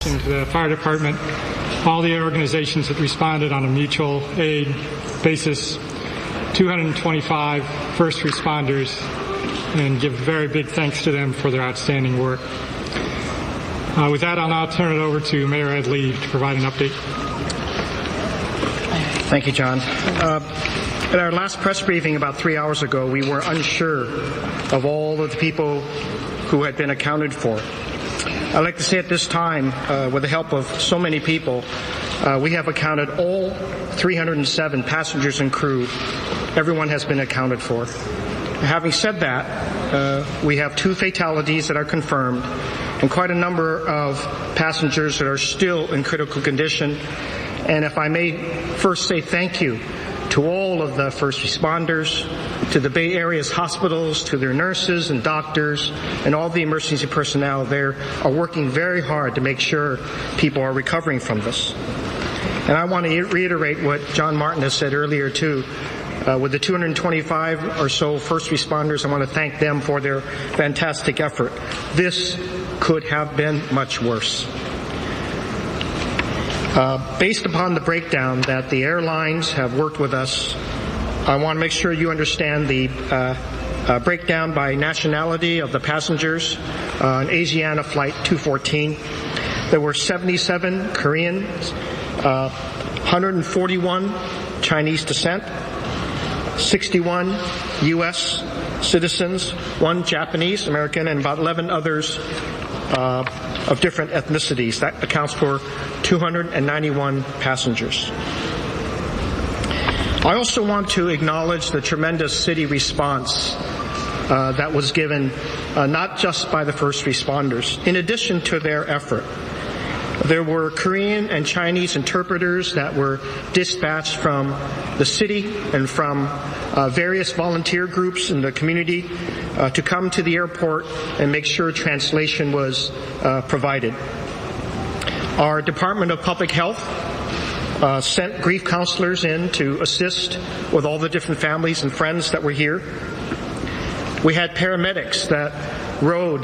To the fire department, all the organizations that responded on a mutual aid basis, 225 first responders, and give very big thanks to them for their outstanding work. With that, I'll now turn it over to Mayor Ed Lee to provide an update. Thank you, John. At our last press briefing about 3 hours ago, we were unsure of all of the people who had been accounted for. I'd like to say at this time, with the help of so many people, we have accounted all 307 passengers and crew. Everyone has been accounted for. Having said that, we have 2 fatalities that are confirmed and quite a number of passengers that are still in critical condition. And if I may first say thank you to all of the first responders, to the Bay Area's hospitals, to their nurses and doctors, and all the emergency personnel there are working very hard to make sure people are recovering from this. And I want to reiterate what John Martin has said earlier too. With the 225 or so first responders, I want to thank them for their fantastic effort. This could have been much worse. Based upon the breakdown that the airlines have worked with us, I want to make sure you understand the breakdown by nationality of the passengers on Asiana Flight 214. There were 77 Koreans, 141 Chinese descent, 61 U.S. citizens, 1 Japanese American, and about 11 others of different ethnicities. That accounts for 291 passengers. I also want to acknowledge the tremendous city response that was given not just by the first responders. In addition to their effort, there were Korean and Chinese interpreters that were dispatched from the city and from various volunteer groups in the community to come to the airport and make sure translation was provided. Our Department of Public Health sent grief counselors in to assist with all the different families and friends that were here. We had paramedics that rode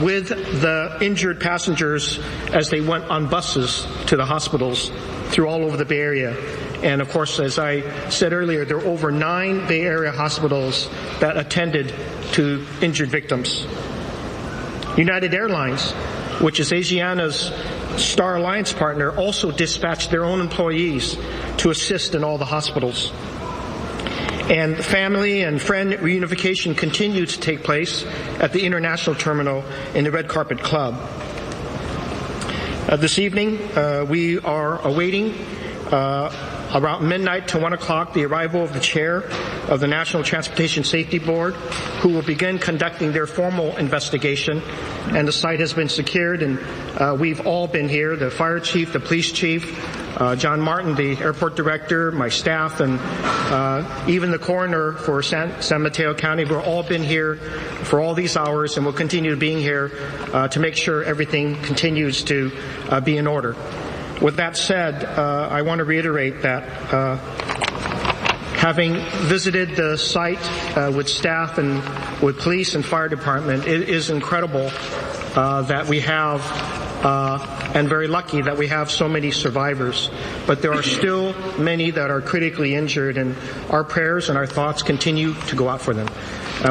with the injured passengers as they went on buses to the hospitals through all over the Bay Area. And of course, as I said earlier, there were over 9 Bay Area hospitals that attended to injured victims. United Airlines, which is Asiana's Star Alliance partner, also dispatched their own employees to assist in all the hospitals. And family and friend reunification continued to take place at the International Terminal in the Red Carpet Club. This evening, we are awaiting around midnight to 1 o'clock the arrival of the chair of the National Transportation Safety Board, who will begin conducting their formal investigation. And the site has been secured, and we've all been here, the fire chief, the police chief, John Martin, the airport director, my staff, and even the coroner for San Mateo County. We've all been here for all these hours, and we'll continue being here to make sure everything continues to be in order. With that said, I want to reiterate that having visited the site with staff and with police and fire department, it is incredible that we have and very lucky that we have so many survivors. But there are still many that are critically injured, and our prayers and our thoughts continue to go out for them.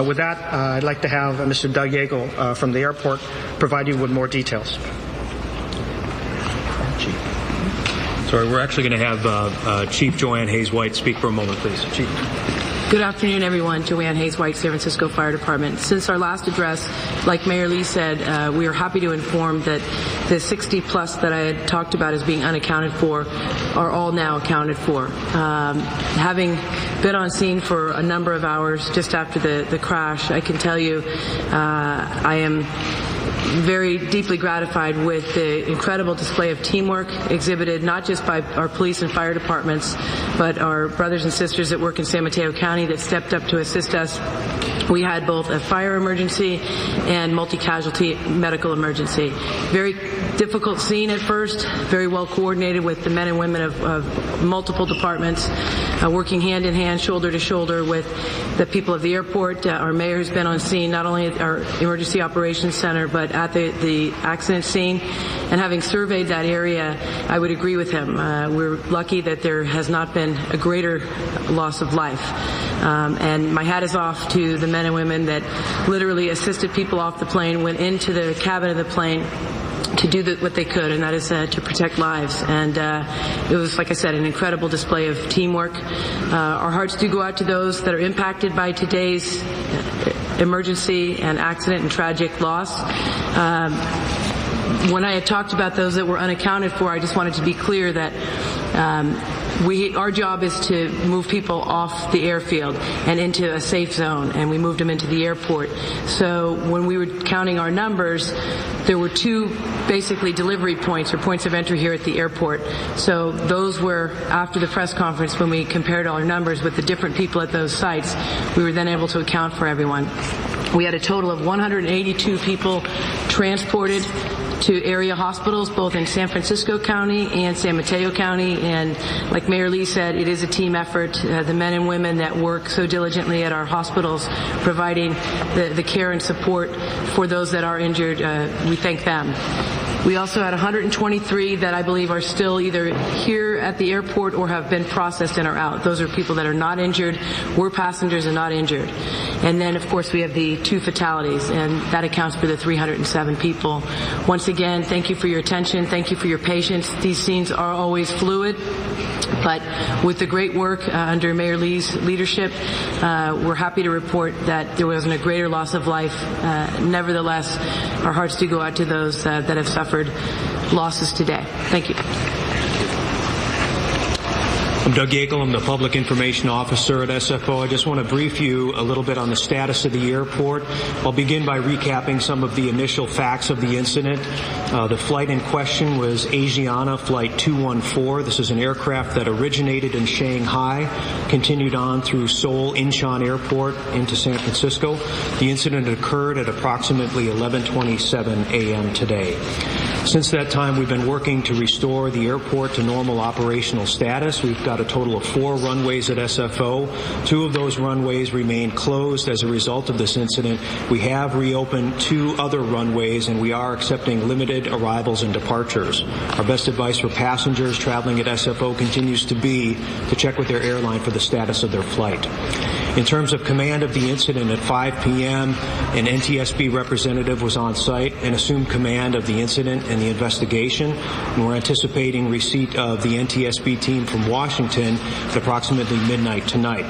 With that, I'd like to have Mr. Doug Yeagle from the airport provide you with more details. Sorry, we're actually going to have Chief Joanne Hayes-White speak for a moment, please. Chief. Good afternoon, everyone. Joanne Hayes-White, San Francisco Fire Department. Since our last address, like Mayor Lee said, we are happy to inform that the 60 plus that I had talked about as being unaccounted for are all now accounted for. Having been on scene for a number of hours just after the crash, I can tell you I am very deeply gratified with the incredible display of teamwork exhibited not just by our police and fire departments, but our brothers and sisters that work in San Mateo County that stepped up to assist us We had both a fire emergency and multi-casualty medical emergency. Very difficult scene at first, very well coordinated with the men and women of multiple departments, working hand in hand, shoulder to shoulder with the people of the airport. Our mayor has been on scene, not only at our emergency operations center, but at the accident scene. And having surveyed that area, I would agree with him. We're lucky that there has not been a greater loss of life. And my hat is off to the men and women that literally assisted people off the plane, went into the cabin of the plane to do what they could, and that is to protect lives. And it was, like I said, an incredible display of teamwork. Our hearts do go out to those that are impacted by today's emergency and accident and tragic loss. When I had talked about those that were unaccounted for, I just wanted to be clear that our job is to move people off the airfield and into a safe zone, and we moved them into the airport. So when we were counting our numbers, there were two basically delivery points or points of entry here at the airport. So those were, after the press conference, when we compared all our numbers with the different people at those sites, we were then able to account for everyone. We had a total of 182 people transported to area hospitals, both in San Francisco County and San Mateo County. And like Mayor Lee said, it is a team effort. The men and women that work so diligently at our hospitals, providing the care and support for those that are injured, we thank them. We also had 123 that I believe are still either here at the airport or have been processed and are out. Those are people that are not injured, were passengers and not injured. And then, of course, we have the 2 fatalities, and that accounts for the 307 people. Once again, thank you for your attention. Thank you for your patience. These scenes are always fluid, but with the great work under Mayor Lee's leadership, we're happy to report that there wasn't a greater loss of life. Nevertheless, our hearts do go out to those that have suffered losses today. Thank you. I'm Doug Yeakel. I'm the Public Information Officer at SFO. I just want to brief you a little bit on the status of the airport. I'll begin by recapping some of the initial facts of the incident. The flight in question was Asiana Flight 214. This is an aircraft that originated in Shanghai, continued on through Seoul Incheon Airport into San Francisco. The incident occurred at approximately 11:27 a.m. today. Since that time, we've been working to restore the airport to normal operational status. We've got a total of 4 runways at SFO. 2 of those runways remain closed as a result of this incident. We have reopened 2 other runways, and we are accepting limited arrivals and departures. Our best advice for passengers traveling at SFO continues to be to check with their airline for the status of their flight. In terms of command of the incident, at 5 p.m., an NTSB representative was on site and assumed command of the incident and the investigation. And we're anticipating receipt of the NTSB team from Washington at approximately midnight tonight.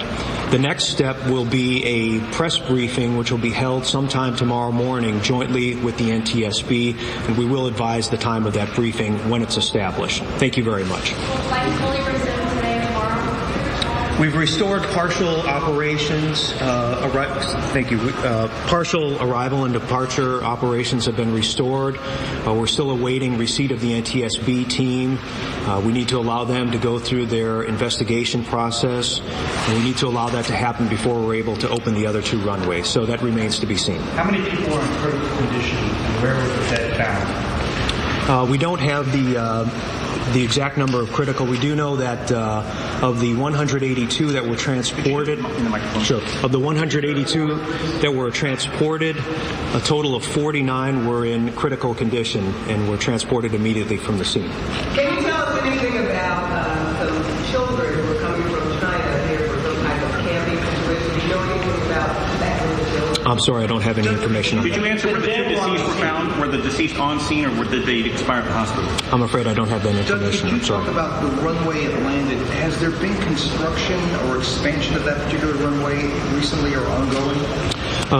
The next step will be a press briefing, which will be held sometime tomorrow morning jointly with the NTSB, and we will advise the time of that briefing when it's established. Thank you very much. We've restored partial operations. Partial arrival and departure operations have been restored. We're still awaiting receipt of the NTSB team. We need to allow them to go through their investigation process, and we need to allow that to happen before we're able to open the other 2 runways. So that remains to be seen. How many people are in critical condition, and where was that found? We don't have the exact number of critical. We do know that of the 182 that were transported, of the 182 that were transported, a total of 49 were in critical condition and were transported immediately from the scene. Can you tell us anything about some children who are coming from China here for some type of camping situation? Do you know anything about that group of children? I'm sorry, I don't have any information on that. Did you answer where the 2 deceased were found? Were the deceased on scene, or did they expire at the hospital? I'm afraid I don't have that information. Doug, could you talk about the runway it landed? Has there been construction or expansion of that particular runway recently or ongoing?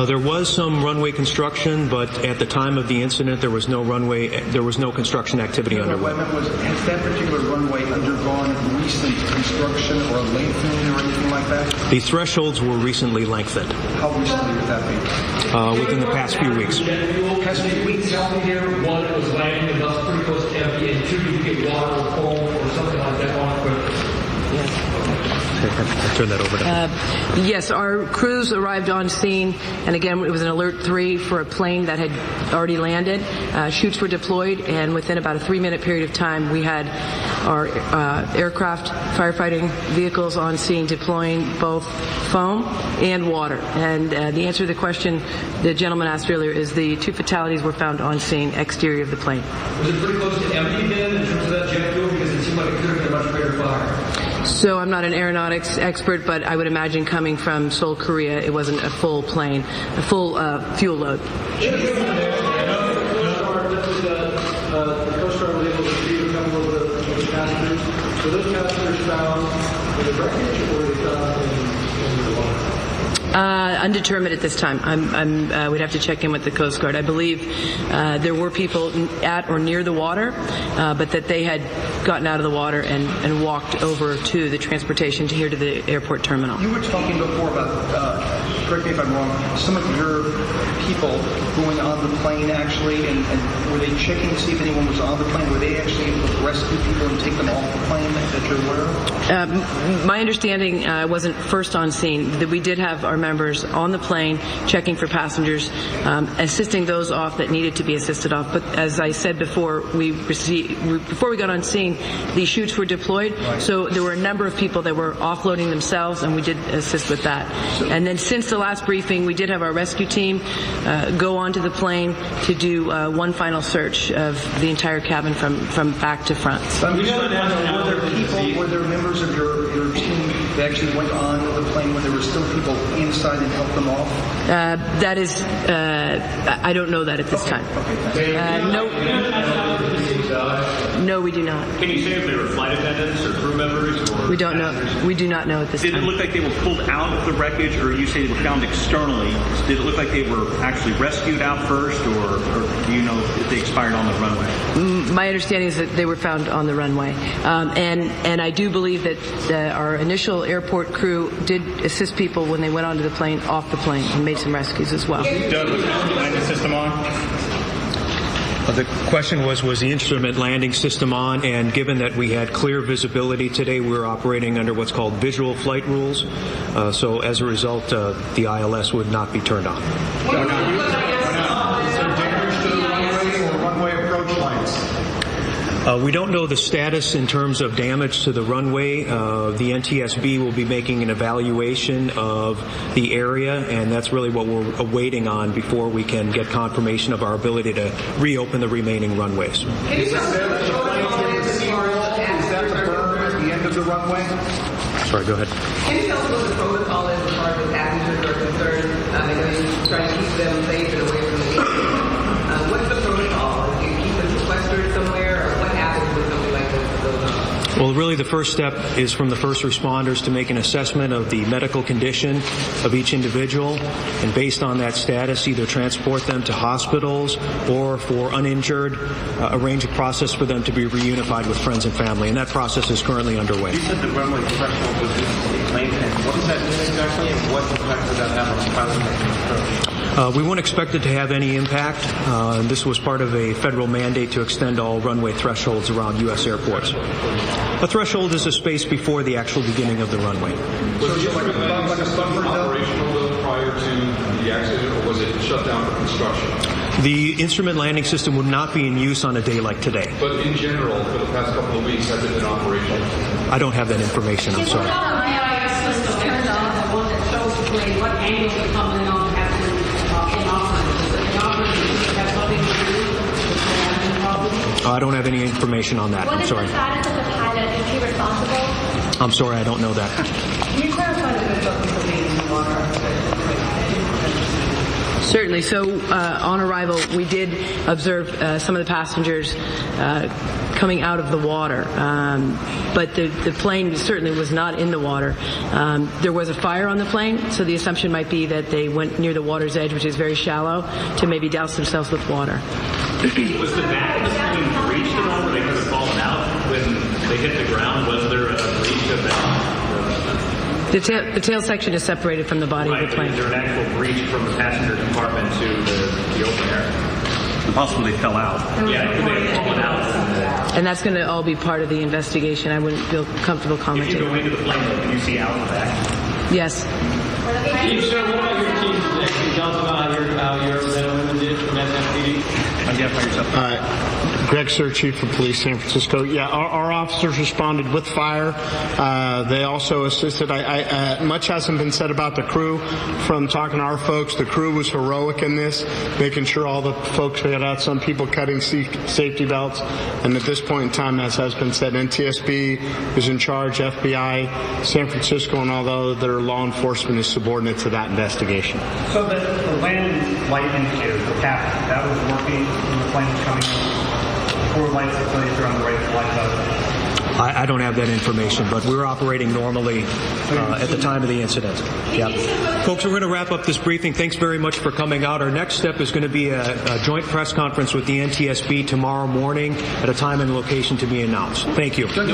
There was some runway construction, but at the time of the incident, there was no construction activity underway. Has that particular runway undergone recent construction or lengthening or anything like that? The thresholds were recently lengthened. How recently would that be? Within the past few weeks. Past few weeks. Here, 1, it was landing and thus pretty close to empty, and 2, you get water or foam or something like that on quickly. Yes. I'll turn that over to Yes, our crews arrived on scene, and again, it was an alert 3 for a plane that had already landed. Chutes were deployed, and within about a 3-minute period of time, we had our aircraft firefighting vehicles on scene deploying both foam and water. And the answer to the question the gentleman asked earlier is the 2 fatalities were found on scene, exterior of the plane. Was it pretty close to empty then in terms of that jet fuel? Because it seemed like it could have been a much greater fire. So I'm not an aeronautics expert, but I would imagine coming from Seoul, Korea, it wasn't a full plane, a full fuel load. The Coast Guard was able to retrieve a couple of the passengers. So those passengers found in the wreckage, or were they found in the water? Undetermined at this time. We'd have to check in with the Coast Guard. I believe there were people at or near the water, but that they had gotten out of the water and walked over to the transportation to here to the airport terminal. You were talking before about, correct me if I'm wrong, some of your people going on the plane actually, and were they checking to see if anyone was on the plane? Were they actually able to rescue people and take them off the plane that you're aware of? My understanding wasn't first on scene. That we did have our members on the plane checking for passengers, assisting those off that needed to be assisted off. But as I said before, before we got on scene, the chutes were deployed, so there were a number of people that were offloading themselves, and we did assist with that. And then since the last briefing, we did have our rescue team go onto the plane to do one final search of the entire cabin from back to front. Were there members of your team that actually went on the plane when there were still people inside and helped them off? That is, I don't know that at this time. No, we do not. Can you say if they were flight attendants or crew members? Or we don't know. We do not know at this time. Did it look like they were pulled out of the wreckage, or you say they were found externally? Did it look like they were actually rescued out first, or do you know if they expired on the runway? My understanding is that they were found on the runway. And I do believe that our initial airport crew did assist people when they went onto the plane, off the plane, and made some rescues as well. Doug, was the landing system on? The question was the instrument landing system on? And given that we had clear visibility today, we were operating under what's called visual flight rules. So as a result, the ILS would not be turned on. Is there damage to the runway or runway approach lights? We don't know the status in terms of damage to the runway. The NTSB will be making an evaluation of the area, and that's really what we're waiting on before we can get confirmation of our ability to reopen the remaining runways. Is that the berm at the end of the runway? Sorry, go ahead. Can you tell us what the protocol is as far as the passengers are concerned? I know you're trying to keep them safe and away from the gate. What's the protocol? Do you keep them sequestered somewhere, or what happens when something like this goes on? Well, really the first step is from the first responders to make an assessment of the medical condition of each individual, and based on that status, either transport them to hospitals or, for uninjured, arrange a process for them to be reunified with friends and family, and that process is currently underway. You said the runway threshold was plane. What does that mean exactly, and what impact does that have on the pilot making approach? We won't expect it to have any impact. This was part of a federal mandate to extend all runway thresholds around U.S. airports. A threshold is a space before the actual beginning of the runway. Was the instrument landing system operational prior to the accident, or was it shut down for construction? The instrument landing system would not be in use on a day like today. But in general, for the past couple of weeks, has it been operational? I don't have that information, I'm sorry. What angle is coming on after I don't have any information on that. I'm sorry. What is the status of the pilot? Is he responsible? I'm sorry, I don't know that. Can you clarify the bit about people being in the water? Certainly. So on arrival, we did observe some of the passengers coming out of the water, but the plane certainly was not in the water. There was a fire on the plane, so the assumption might be that they went near the water's edge, which is very shallow, to maybe douse themselves with water. Was the back of the plane breached at all, where they could have fallen out when they hit the ground? Was there a breach of that? The tail section is separated from the body of the plane. Is there an actual breach from the passenger compartment to the open air? Possibly they fell out. Yeah, could they have fallen out? And that's going to all be part of the investigation. I wouldn't feel comfortable commenting. If you go into the plane, can you see out the back? Yes. Chief, sir, what about your team today? Can you tell us about how your men and women did from SFPD? Identify yourself. Greg Sir, Chief of Police, San Francisco. Yeah, our officers responded with fire. They also assisted. Much hasn't been said about the crew. From talking to our folks, the crew was heroic in this, making sure all the folks got out. Some people cutting safety belts. And at this point in time, as has been said, NTSB is in charge. FBI, San Francisco, and all the other law enforcement is subordinate to that investigation. So the land light indicator, the cap, that was working when the plane was coming in. Four lights that tell you if you're on the right flight path. I don't have that information, but we're operating normally at the time of the incident. Yeah. Folks, we're going to wrap up this briefing. Thanks very much for coming out. Our next step is going to be a joint press conference with the NTSB tomorrow morning at a time and location to be announced. Thank you.